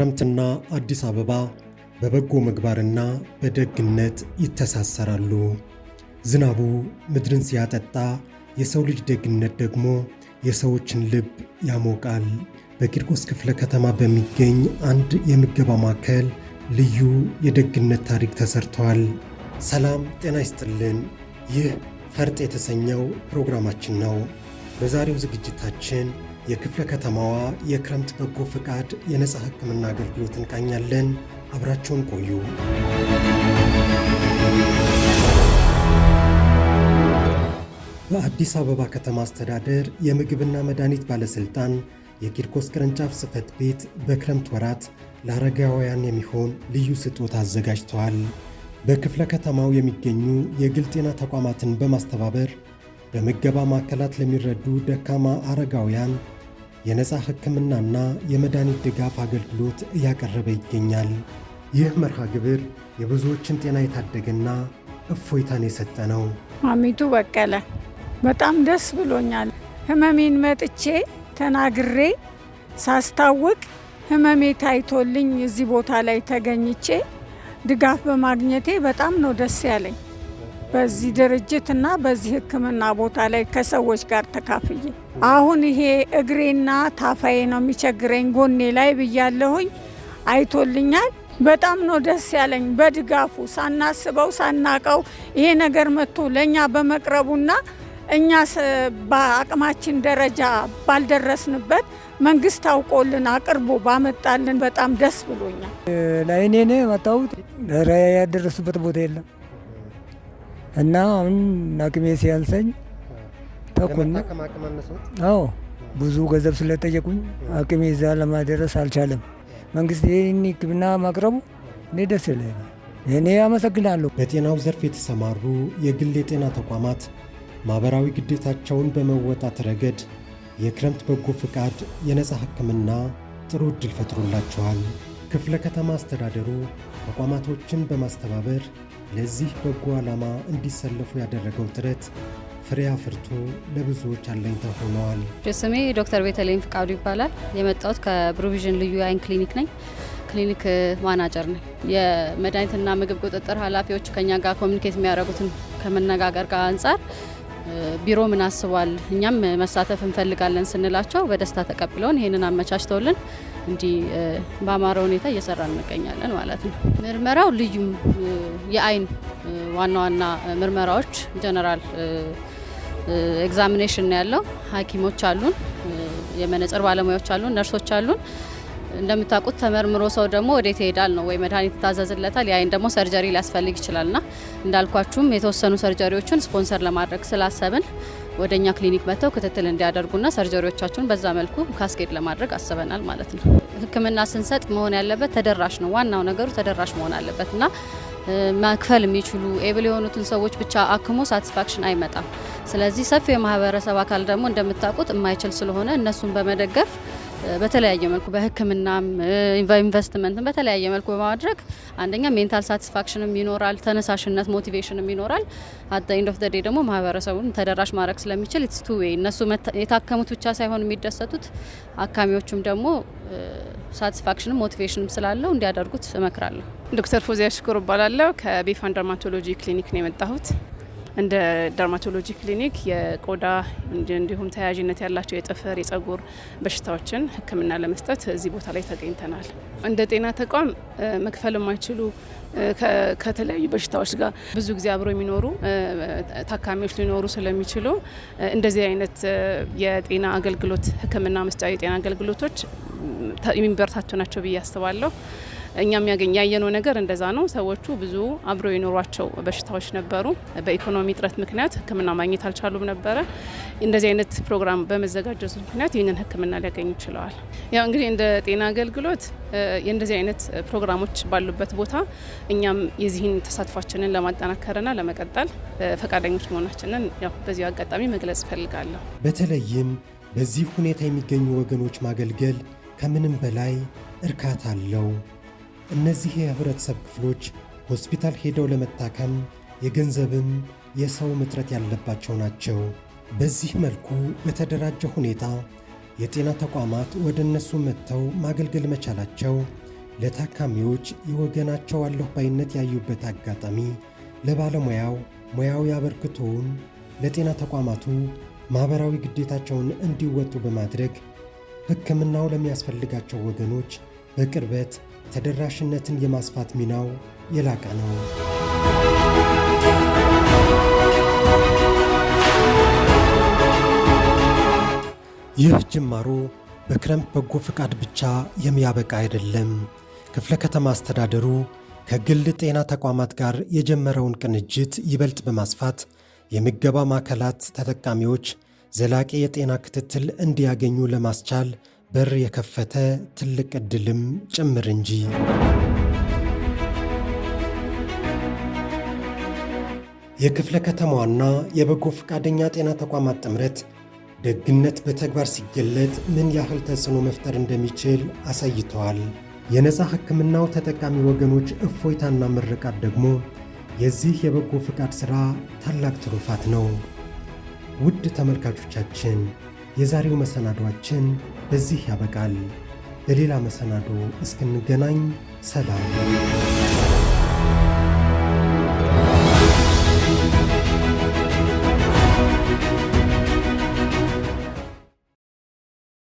ክረምትና አዲስ አበባ በበጎ ምግባርና በደግነት ይተሳሰራሉ። ዝናቡ ምድርን ሲያጠጣ፣ የሰው ልጅ ደግነት ደግሞ የሰዎችን ልብ ያሞቃል። በቂርቆስ ክፍለ ከተማ በሚገኝ አንድ የምገባ ማዕከል ልዩ የደግነት ታሪክ ተሰርቷል። ሰላም ጤና ይስጥልን። ይህ ፈርጥ የተሰኘው ፕሮግራማችን ነው። በዛሬው ዝግጅታችን የክፍለ ከተማዋ የክረምት በጎ ፈቃድ የነፃ ሕክምና አገልግሎት እንቃኛለን። አብራቸውን ቆዩ። በአዲስ አበባ ከተማ አስተዳደር የምግብና መድኃኒት ባለሥልጣን የቂርቆስ ቅርንጫፍ ጽሕፈት ቤት በክረምት ወራት ለአረጋውያን የሚሆን ልዩ ስጦታ አዘጋጅተዋል። በክፍለ ከተማው የሚገኙ የግል ጤና ተቋማትን በማስተባበር በምገባ ማዕከላት ለሚረዱ ደካማ አረጋውያን የነፃ ሕክምናና የመድኃኒት ድጋፍ አገልግሎት እያቀረበ ይገኛል። ይህ መርሃ ግብር የብዙዎችን ጤና የታደገና እፎይታን የሰጠ ነው። አሚቱ በቀለ በጣም ደስ ብሎኛል። ህመሜን መጥቼ ተናግሬ ሳስታውቅ ህመሜ ታይቶልኝ እዚህ ቦታ ላይ ተገኝቼ ድጋፍ በማግኘቴ በጣም ነው ደስ ያለኝ። በዚህ ድርጅትና በዚህ ሕክምና ቦታ ላይ ከሰዎች ጋር ተካፍዬ አሁን ይሄ እግሬና ታፋዬ ነው የሚቸግረኝ ጎኔ ላይ ብያለሁኝ። አይቶልኛል። በጣም ነው ደስ ያለኝ። በድጋፉ ሳናስበው ሳናቀው ይሄ ነገር መጥቶ ለእኛ በመቅረቡና እኛ በአቅማችን ደረጃ ባልደረስንበት መንግስት አውቆልን አቅርቦ ባመጣልን በጣም ደስ ብሎኛል። ለአይኔ መጣሁት ያደረሱበት ቦታ የለም እና አሁን አቅሜ ሲያንሰኝ ተኩና ብዙ ገንዘብ ስለጠየቁኝ አቅሜ እዛ ለማድረስ አልቻለም። መንግስት ይህን ሕክምና ማቅረቡ እኔ ደስ ይለኛል። እኔ አመሰግናለሁ። በጤናው ዘርፍ የተሰማሩ የግል የጤና ተቋማት ማኅበራዊ ግዴታቸውን በመወጣት ረገድ የክረምት በጎ ፈቃድ የነፃ ሕክምና ጥሩ ዕድል ፈጥሮላቸዋል። ክፍለ ከተማ አስተዳደሩ ተቋማቶችን በማስተባበር ለዚህ በጎ ዓላማ እንዲሰለፉ ያደረገው ጥረት ፍሬ አፍርቶ ለብዙዎች አለኝታ ሆነዋል። ስሜ ዶክተር ቤተልሔም ፍቃዱ ይባላል። የመጣሁት ከፕሮቪዥን ልዩ የአይን ክሊኒክ ነኝ። ክሊኒክ ማናጀር ነኝ። የመድኃኒትና ምግብ ቁጥጥር ኃላፊዎች ከኛ ጋር ኮሚኒኬት የሚያደርጉትን ከመነጋገር ጋር አንጻር ቢሮ ምን አስቧል፣ እኛም መሳተፍ እንፈልጋለን ስንላቸው በደስታ ተቀብለውን ይህንን አመቻችተውልን እንዲህ በአማረ ሁኔታ እየሰራ እንገኛለን ማለት ነው። ምርመራው ልዩ የአይን ዋና ዋና ምርመራዎች ጀነራል ኤግዛሚኔሽን ነው ያለው። ሐኪሞች አሉን፣ የመነጽር ባለሙያዎች አሉን፣ ነርሶች አሉን። እንደምታውቁት ተመርምሮ ሰው ደግሞ ወዴት ይሄዳል ነው ወይ መድኃኒት ይታዘዝለታል። የአይን ደግሞ ሰርጀሪ ሊያስፈልግ ይችላልና እንዳልኳችሁም የተወሰኑ ሰርጀሪዎችን ስፖንሰር ለማድረግ ስላሰብን ወደኛ ክሊኒክ መጥተው ክትትል እንዲያደርጉና ሰርጀሪዎቻቸውን በዛ መልኩ ካስኬድ ለማድረግ አስበናል ማለት ነው። ሕክምና ስንሰጥ መሆን ያለበት ተደራሽ ነው። ዋናው ነገሩ ተደራሽ መሆን አለበትና መክፈል የሚችሉ ኤብል የሆኑትን ሰዎች ብቻ አክሞ ሳቲስፋክሽን አይመጣም። ስለዚህ ሰፊው የማህበረሰብ አካል ደግሞ እንደምታውቁት የማይችል ስለሆነ እነሱን በመደገፍ በተለያየ መልኩ በሕክምናም ኢንቨስትመንትን በተለያየ መልኩ በማድረግ አንደኛ ሜንታል ሳቲስፋክሽንም ይኖራል፣ ተነሳሽነት ሞቲቬሽንም ይኖራል። አት ዘ ኤንድ ኦፍ ዘ ዴይ ደግሞ ማህበረሰቡን ተደራሽ ማድረግ ስለሚችል ኢትስ ቱ ዌይ እነሱ የታከሙት ብቻ ሳይሆን የሚደሰቱት አካሚዎቹም ደግሞ ሳቲስፋክሽንም ሞቲቬሽንም ስላለው እንዲያደርጉት እመክራለሁ። ዶክተር ፎዚያ ሽኩር እባላለሁ። ከቢፋን ደርማቶሎጂ ክሊኒክ ነው የመጣሁት። እንደ ደርማቶሎጂ ክሊኒክ የቆዳ እንዲሁም ተያያዥነት ያላቸው የጥፍር፣ የጸጉር በሽታዎችን ሕክምና ለመስጠት እዚህ ቦታ ላይ ተገኝተናል። እንደ ጤና ተቋም መክፈል የማይችሉ ከተለያዩ በሽታዎች ጋር ብዙ ጊዜ አብረው የሚኖሩ ታካሚዎች ሊኖሩ ስለሚችሉ እንደዚህ አይነት የጤና አገልግሎት ሕክምና መስጫ የጤና አገልግሎቶች የሚበረታቱ ናቸው ብዬ አስባለሁ። እኛም ያየነው ነገር እንደዛ ነው። ሰዎቹ ብዙ አብረው የኖሯቸው በሽታዎች ነበሩ። በኢኮኖሚ እጥረት ምክንያት ሕክምና ማግኘት አልቻሉም ነበረ። እንደዚህ አይነት ፕሮግራም በመዘጋጀቱ ምክንያት ይህንን ሕክምና ሊያገኙ ችለዋል። ያው እንግዲህ እንደ ጤና አገልግሎት የእንደዚህ አይነት ፕሮግራሞች ባሉበት ቦታ እኛም የዚህን ተሳትፏችንን ለማጠናከርና ለመቀጠል ፈቃደኞች መሆናችንን ያው በዚሁ አጋጣሚ መግለጽ እፈልጋለሁ። በተለይም በዚህ ሁኔታ የሚገኙ ወገኖች ማገልገል ከምንም በላይ እርካታ አለው። እነዚህ የህብረተሰብ ክፍሎች ሆስፒታል ሄደው ለመታከም የገንዘብም የሰው እጥረት ያለባቸው ናቸው። በዚህ መልኩ በተደራጀ ሁኔታ የጤና ተቋማት ወደ እነሱ መጥተው ማገልገል መቻላቸው ለታካሚዎች የወገናቸው አለሁ ባይነት ያዩበት አጋጣሚ ለባለሙያው ሙያዊ አበርክቶውን ለጤና ተቋማቱ ማኅበራዊ ግዴታቸውን እንዲወጡ በማድረግ ሕክምናው ለሚያስፈልጋቸው ወገኖች በቅርበት ተደራሽነትን የማስፋት ሚናው የላቀ ነው። ይህ ጅማሮ በክረምት በጎ ፍቃድ ብቻ የሚያበቃ አይደለም። ክፍለ ከተማ አስተዳደሩ ከግል ጤና ተቋማት ጋር የጀመረውን ቅንጅት ይበልጥ በማስፋት የምገባ ማዕከላት ተጠቃሚዎች ዘላቂ የጤና ክትትል እንዲያገኙ ለማስቻል በር የከፈተ ትልቅ ዕድልም ጭምር እንጂ። የክፍለ ከተማዋና የበጎ ፈቃደኛ ጤና ተቋማት ጥምረት ደግነት በተግባር ሲገለጥ ምን ያህል ተጽዕኖ መፍጠር እንደሚችል አሳይተዋል። የነፃ ሕክምናው ተጠቃሚ ወገኖች እፎይታና ምርቃት ደግሞ የዚህ የበጎ ፈቃድ ሥራ ታላቅ ትሩፋት ነው። ውድ ተመልካቾቻችን፣ የዛሬው መሰናዶአችን በዚህ ያበቃል። በሌላ መሰናዶ እስክንገናኝ ሰላም።